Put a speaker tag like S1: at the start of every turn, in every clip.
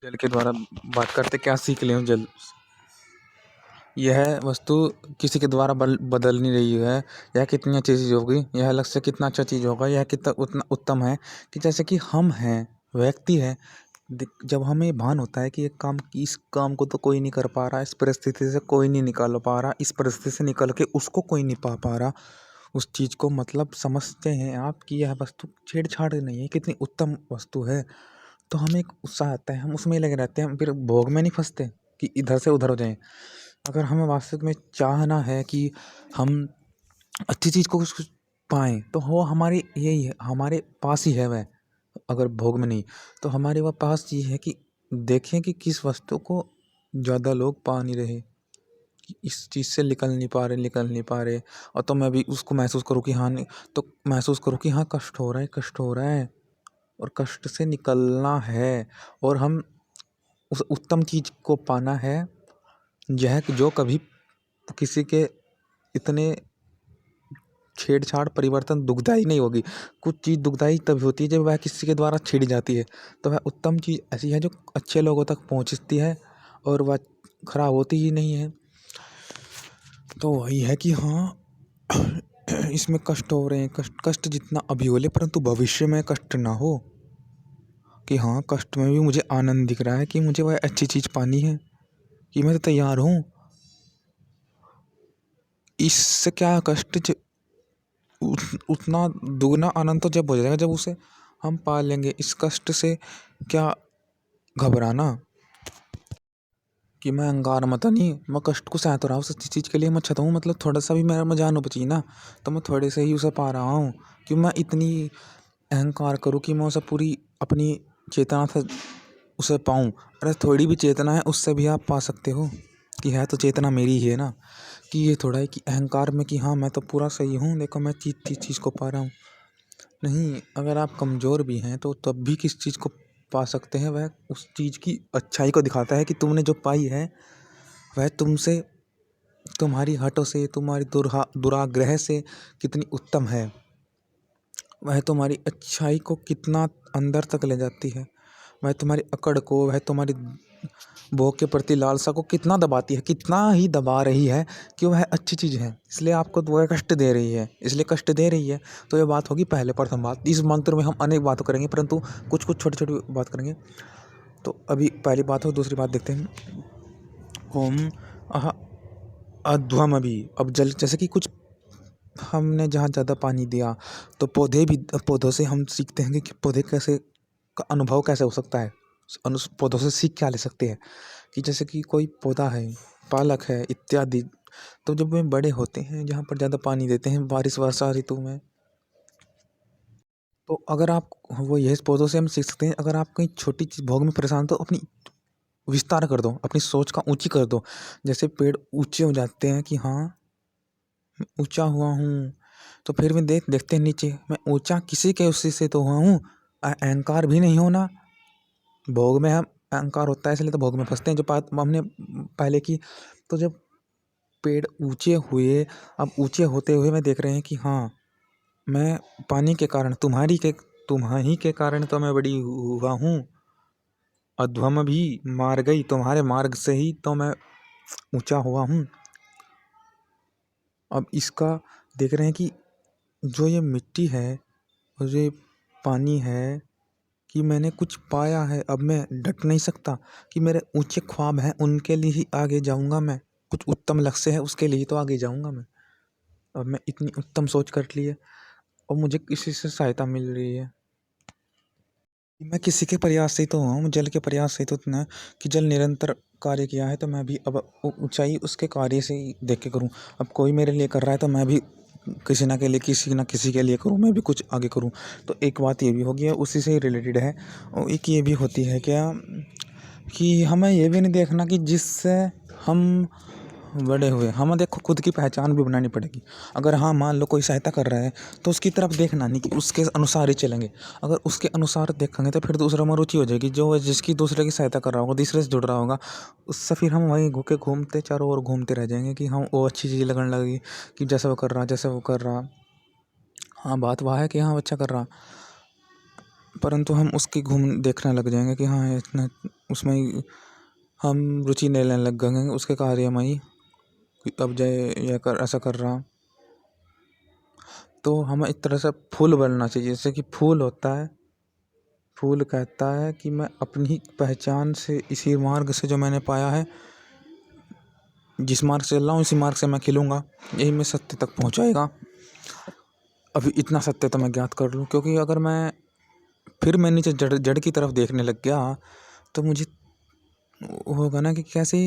S1: जल के द्वारा बात करते क्या सीख लें जल। यह वस्तु किसी के द्वारा बदल नहीं रही है। यह कितनी अच्छी चीज़ होगी, यह अलग से कितना अच्छा चीज़ होगा, यह कितना उतना उत्तम है कि जैसे कि हम हैं, व्यक्ति है। जब हमें भान होता है कि इस काम को तो कोई नहीं कर पा रहा, इस परिस्थिति से कोई नहीं निकाल पा रहा, इस परिस्थिति से निकल के उसको कोई नहीं पा रहा, उस चीज़ को मतलब समझते हैं आप कि यह वस्तु छेड़छाड़ नहीं है, कितनी उत्तम वस्तु है। तो हमें एक उत्साह आता है, हम उसमें ही लगे रहते हैं, हम फिर भोग में नहीं फंसते कि इधर से उधर हो जाएं। अगर हमें वास्तव में चाहना है कि हम अच्छी चीज़ को कुछ पाएँ, तो वो हमारी यही है, हमारे पास ही है वह। अगर भोग में नहीं, तो हमारे वह पास ये है कि देखें कि किस वस्तु को ज़्यादा लोग पा नहीं रहे, कि इस चीज़ से निकल नहीं पा रहे। और तो मैं भी उसको महसूस करूँ कि हाँ, नहीं तो महसूस करूँ कि हाँ, कष्ट हो रहा है और कष्ट से निकलना है और हम उस उत्तम चीज़ को पाना है, यह जो कभी किसी के इतने छेड़छाड़ परिवर्तन दुखदाई नहीं होगी। कुछ चीज़ दुखदाई तभी होती है जब वह किसी के द्वारा छेड़ी जाती है। तो वह उत्तम चीज़ ऐसी है जो अच्छे लोगों तक पहुँचती है और वह खराब होती ही नहीं है। तो वही है कि हाँ, इसमें कष्ट हो रहे हैं, कष्ट जितना अभी हो ले, परंतु भविष्य में कष्ट ना हो। कि हाँ, कष्ट में भी मुझे आनंद दिख रहा है कि मुझे वह अच्छी चीज़ पानी है, कि मैं तो तैयार हूँ। इससे क्या कष्ट उतना दुगना आनंद तो जब हो जाएगा जब उसे हम पा लेंगे। इस कष्ट से क्या घबराना कि मैं अहंकार मत नहीं, मैं कष्ट को सह तो रहा हूँ, सच्ची चीज़ के लिए मैं अच्छा हूँ, मतलब थोड़ा सा भी मेरा में जान बची ना, तो मैं थोड़े से ही उसे पा रहा हूँ। कि मैं इतनी अहंकार करूँ कि मैं उसे पूरी अपनी चेतना से उसे पाऊँ। अरे थोड़ी भी चेतना है उससे भी आप पा सकते हो, कि है तो चेतना मेरी ही है ना। कि ये थोड़ा है कि अहंकार में कि हाँ, मैं तो पूरा सही हूँ, देखो मैं चीज़ को पा रहा हूँ। नहीं, अगर आप कमज़ोर भी हैं तो तब भी किस चीज़ को पा सकते हैं, वह उस चीज़ की अच्छाई को दिखाता है कि तुमने जो पाई है वह तुमसे, तुम्हारी हठों से, तुम्हारी दुराग्रह से कितनी उत्तम है। वह तुम्हारी अच्छाई को कितना अंदर तक ले जाती है, वह तुम्हारी अकड़ को, वह तुम्हारी भोग के प्रति लालसा को कितना दबाती है, कितना ही दबा रही है कि वह अच्छी चीज़ है, इसलिए आपको वह कष्ट दे रही है, इसलिए कष्ट दे रही है। तो ये बात होगी पहले प्रथम बात। इस मंत्र में हम अनेक बातें करेंगे, परंतु कुछ कुछ छोटी छोटी बात करेंगे। तो अभी पहली बात हो, दूसरी बात देखते हैं। ओम अह अध्वम। अभी अब जल, जैसे कि कुछ हमने जहाँ ज़्यादा पानी दिया तो पौधों से हम सीखते हैं कि पौधे कैसे का अनुभव कैसे हो सकता है, पौधों से सीख क्या ले सकते हैं। कि जैसे कि कोई पौधा है, पालक है इत्यादि, तो जब वे बड़े होते हैं, जहाँ पर ज़्यादा पानी देते हैं बारिश वर्षा ऋतु में, तो अगर आप, वो यह पौधों से हम सीख सकते हैं, अगर आप कहीं छोटी चीज़ भोग में परेशान तो अपनी विस्तार कर दो, अपनी सोच का ऊंची कर दो। जैसे पेड़ ऊंचे हो जाते हैं कि हाँ, मैं ऊंचा हुआ हूँ, तो फिर भी देखते हैं नीचे, मैं ऊंचा किसी के उसी से तो हुआ हूँ। अहंकार भी नहीं होना। भोग में हम अहंकार होता है, इसलिए तो भोग में फंसते हैं, जो बात हमने पहले की। तो जब पेड़ ऊंचे हुए, अब ऊंचे होते हुए मैं देख रहे हैं कि हाँ, मैं पानी के कारण, तुम्हारी के कारण तो मैं बड़ी हुआ हूँ। अध्वम भी मार गई, तुम्हारे मार्ग से ही तो मैं ऊंचा हुआ हूँ। अब इसका देख रहे हैं कि जो ये मिट्टी है और ये पानी है, कि मैंने कुछ पाया है, अब मैं डट नहीं सकता, कि मेरे ऊंचे ख्वाब हैं उनके लिए ही आगे जाऊंगा मैं, कुछ उत्तम लक्ष्य है उसके लिए ही तो आगे जाऊंगा मैं। अब मैं इतनी उत्तम सोच कर ली है और मुझे किसी से सहायता मिल रही है। मैं किसी के प्रयास से ही तो हूँ, जल के प्रयास से तो इतना कि जल निरंतर कार्य किया है, तो मैं भी अब ऊंचाई उसके कार्य से ही देख के करूँ। अब कोई मेरे लिए कर रहा है तो मैं भी किसी ना किसी के लिए करूँ, मैं भी कुछ आगे करूँ। तो एक बात ये भी होगी, उसी से ही रिलेटेड है। और एक ये भी होती है क्या, कि हमें ये भी नहीं देखना कि जिससे हम बड़े हुए, हमें देखो खुद की पहचान भी बनानी पड़ेगी। अगर हाँ, मान लो कोई सहायता कर रहा है तो उसकी तरफ देखना नहीं कि उसके अनुसार ही चलेंगे। अगर उसके अनुसार देखेंगे तो फिर दूसरा में रुचि हो जाएगी, जो जिसकी दूसरे की सहायता कर रहा होगा, दूसरे से जुड़ रहा होगा, उससे फिर हम वहीं घूके घूमते चारों ओर घूमते रह जाएंगे कि हम वो अच्छी चीज़ लगने लगेगी, कि जैसे वो कर रहा। हाँ, बात वह है कि हाँ, वो अच्छा कर रहा। परंतु हम उसकी घूम देखने लग जाएंगे कि हाँ इतना उसमें हम रुचि लेने लग जाएंगे उसके कार्य में ही। अब जय यह कर ऐसा कर रहा, तो हमें एक तरह से फूल बनना चाहिए। जैसे कि फूल होता है, फूल कहता है कि मैं अपनी पहचान से, इसी मार्ग से जो मैंने पाया है, जिस मार्ग से चल रहा हूँ इसी मार्ग से मैं खिलूँगा, यही मैं सत्य तक पहुँचाएगा। अभी इतना सत्य तो मैं ज्ञात कर लूँ, क्योंकि अगर मैं नीचे जड़ जड़ की तरफ देखने लग गया तो मुझे होगा ना कि कैसे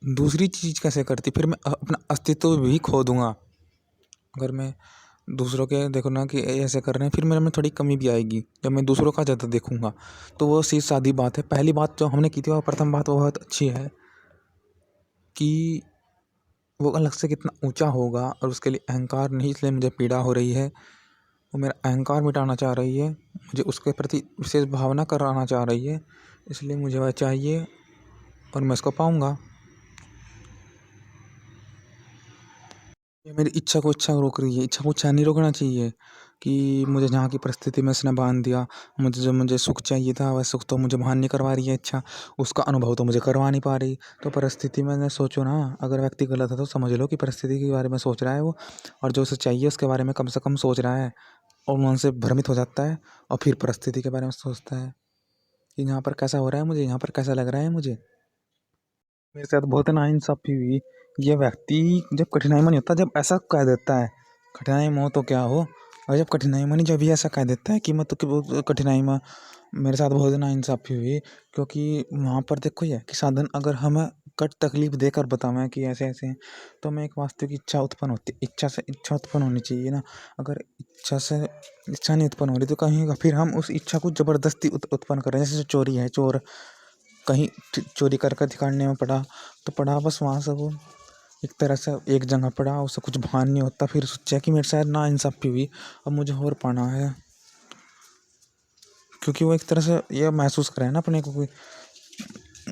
S1: दूसरी चीज़ कैसे करती, फिर मैं अपना अस्तित्व भी खो दूंगा। अगर मैं दूसरों के देखो ना कि ऐसे कर रहे हैं, फिर मेरे में थोड़ी कमी भी आएगी जब मैं दूसरों का ज़्यादा देखूंगा। तो वो सीधी सादी बात है। पहली बात जो हमने की थी, वो प्रथम बात वो बहुत अच्छी है कि वो अलग से कितना ऊंचा होगा, और उसके लिए अहंकार नहीं, इसलिए मुझे पीड़ा हो रही है। वो मेरा अहंकार मिटाना चाह रही है, मुझे उसके प्रति विशेष भावना कराना चाह रही है, इसलिए मुझे वह चाहिए और मैं इसको पाऊंगा। ये मेरी इच्छा को इच्छा रोक रही है। इच्छा को इच्छा नहीं रोकना चाहिए कि मुझे जहाँ की परिस्थिति में इसने बांध दिया, मुझे सुख चाहिए था, वह सुख तो मुझे वहाँ नहीं करवा रही है इच्छा, उसका अनुभव तो मुझे करवा नहीं पा रही। तो परिस्थिति में सोचो ना, अगर व्यक्ति गलत है तो समझ लो कि परिस्थिति के बारे में सोच रहा है वो, और जो उसे चाहिए उसके बारे में कम से कम सोच रहा है, और मन से भ्रमित हो जाता है, और फिर परिस्थिति के बारे में सोचता है कि यहाँ पर कैसा हो रहा है मुझे, यहाँ पर कैसा लग रहा है मुझे। मेरे साथ बहुत नाइंसाफ़ी हुई। ये व्यक्ति जब कठिनाई में नहीं होता, जब ऐसा कह देता है कठिनाई में हो तो क्या हो, और जब कठिनाई में नहीं, जब भी ऐसा कह देता है कि मैं तो कठिनाई में। मेरे साथ बहुत नाइंसाफ़ी हुई, क्योंकि वहाँ पर देखो ये कि साधन अगर हमें कट तकलीफ देकर बतावें कि ऐसे ऐसे हैं, तो हमें एक वास्तविक इच्छा उत्पन्न होती है। इच्छा से इच्छा उत्पन्न होनी चाहिए ना। अगर इच्छा से इच्छा नहीं उत्पन्न हो रही तो कहीं फिर हम उस इच्छा को ज़बरदस्ती उत्पन्न कर रहे हैं। जैसे चोरी है, चोर कहीं चोरी कर कर दिखाने में पड़ा, तो पड़ा बस वहाँ से वो एक तरह से एक जगह पड़ा, उसे कुछ भान नहीं होता, फिर सोचा कि मेरे साथ नाइंसाफ़ी हुई, अब मुझे और पाना है। क्योंकि वो एक तरह से यह महसूस करे ना अपने को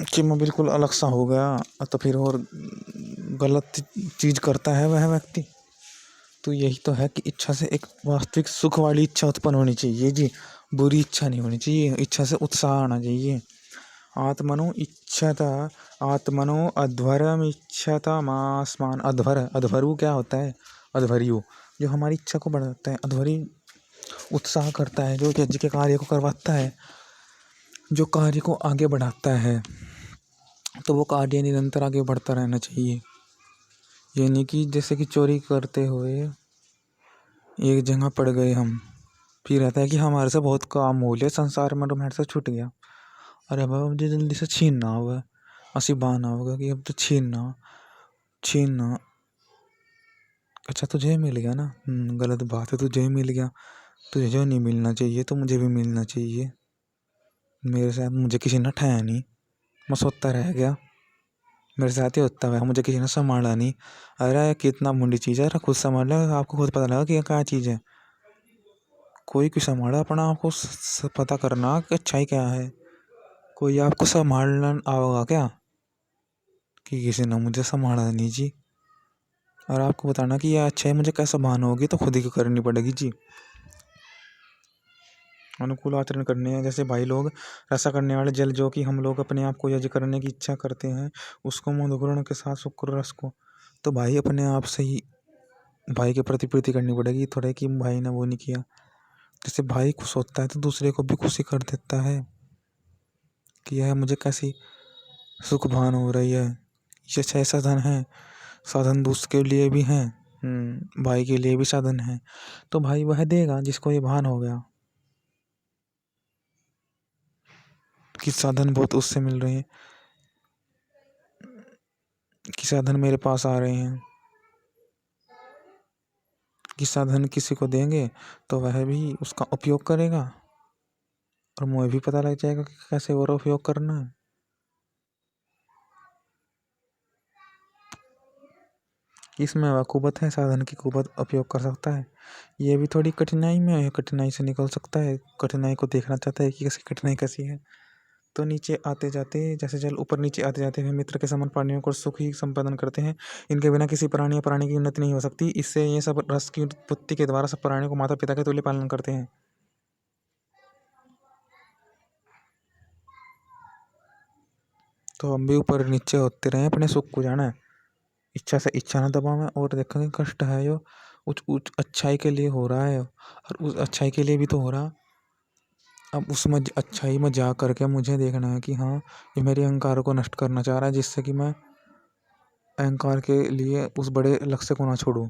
S1: कि मैं बिल्कुल अलग सा हो गया, तो फिर और गलत चीज़ करता है वह व्यक्ति। तो यही तो है कि इच्छा से एक वास्तविक सुख वाली इच्छा उत्पन्न होनी चाहिए जी, बुरी इच्छा नहीं होनी चाहिए। इच्छा से उत्साह आना चाहिए। आत्मनो इच्छता आत्मनो अध्वरम इच्छता मास्मान। अध्वरु क्या होता है? अध्वर्यु जो हमारी इच्छा को बढ़ाता है, अध्वरी उत्साह करता है, जो के कार्य को करवाता है, जो कार्य को आगे बढ़ाता है। तो वो कार्य निरंतर आगे बढ़ता रहना चाहिए। ये नहीं कि जैसे कि चोरी करते हुए एक जगह पड़ गए हम, फिर रहता है कि हमारे से बहुत काम हो लिया, संसार में हमारे से छूट गया, अरे बाबा मुझे जल्दी से छीनना होगा, ऐसी बहाना होगा कि अब तो छीनना छीनना। अच्छा तुझे मिल गया ना, गलत बात है, तुझे मिल गया। तुझे जो नहीं मिलना चाहिए तो मुझे भी मिलना चाहिए। मेरे साथ मुझे किसी ने ठहाया नहीं, मैं सोता रह गया, मेरे साथ ही होता है, मुझे किसी ने संभाला नहीं। अरे कितना मुंडी चीज़ है, खुद संभाल, आपको खुद पता लगा कि ये क्या चीज़ है। कोई क्यों संभाला, अपना आपको पता करना कि अच्छाई क्या है। कोई आपको संभालना आओगा क्या, कि किसी ने मुझे संभाला नहीं जी। और आपको बताना कि यह अच्छाई मुझे कैसे भान होगी, तो खुद ही करनी पड़ेगी जी। अनुकूल आचरण करने हैं, जैसे भाई लोग ऐसा करने वाले जल, जो कि हम लोग अपने आप को यज्ञ करने की इच्छा करते हैं, उसको मधुकरण के साथ शुक्र रस को, तो भाई अपने आप से ही भाई के प्रति प्रीति करनी पड़ेगी थोड़े, कि भाई ने वो नहीं किया। जैसे भाई खुश होता है तो दूसरे को भी खुशी कर देता है कि यह मुझे कैसी सुख भान हो रही है। ये 6 साधन है, साधन दूसरे के लिए भी हैं, भाई के लिए भी साधन है। तो भाई वह देगा जिसको ये भान हो गया कि साधन बहुत उससे मिल रहे हैं, कि साधन मेरे पास आ रहे हैं, कि साधन किसी को देंगे तो वह भी उसका उपयोग करेगा, और मुझे भी पता लग जाएगा कि कैसे और उपयोग करना है। इसमें वह कुवत है, साधन की कुवत उपयोग कर सकता है। ये भी थोड़ी कठिनाई में है, कठिनाई से निकल सकता है, कठिनाई को देखना चाहता है कि कैसी कठिनाई कैसी है। तो नीचे आते जाते, जैसे जल ऊपर नीचे आते जाते हुए मित्र के समान प्राणियों को सुख ही संपादन करते हैं। इनके बिना किसी प्राणी या प्राणी की उन्नति नहीं हो सकती। इससे ये सब रस की उत्पत्ति के द्वारा सब प्राणियों को माता पिता के तुल्य पालन करते हैं। तो हम भी ऊपर नीचे होते रहे, अपने सुख को जाना है। इच्छा से इच्छा ना दबावें और देखेंगे कष्ट है जो उच उच अच्छाई के लिए हो रहा है, और उस अच्छाई के लिए भी तो हो रहा। अब उसमें अच्छाई में जा करके मुझे देखना है कि हाँ, ये मेरे अहंकार को नष्ट करना चाह रहा है, जिससे कि मैं अहंकार के लिए उस बड़े लक्ष्य को ना छोड़ूं।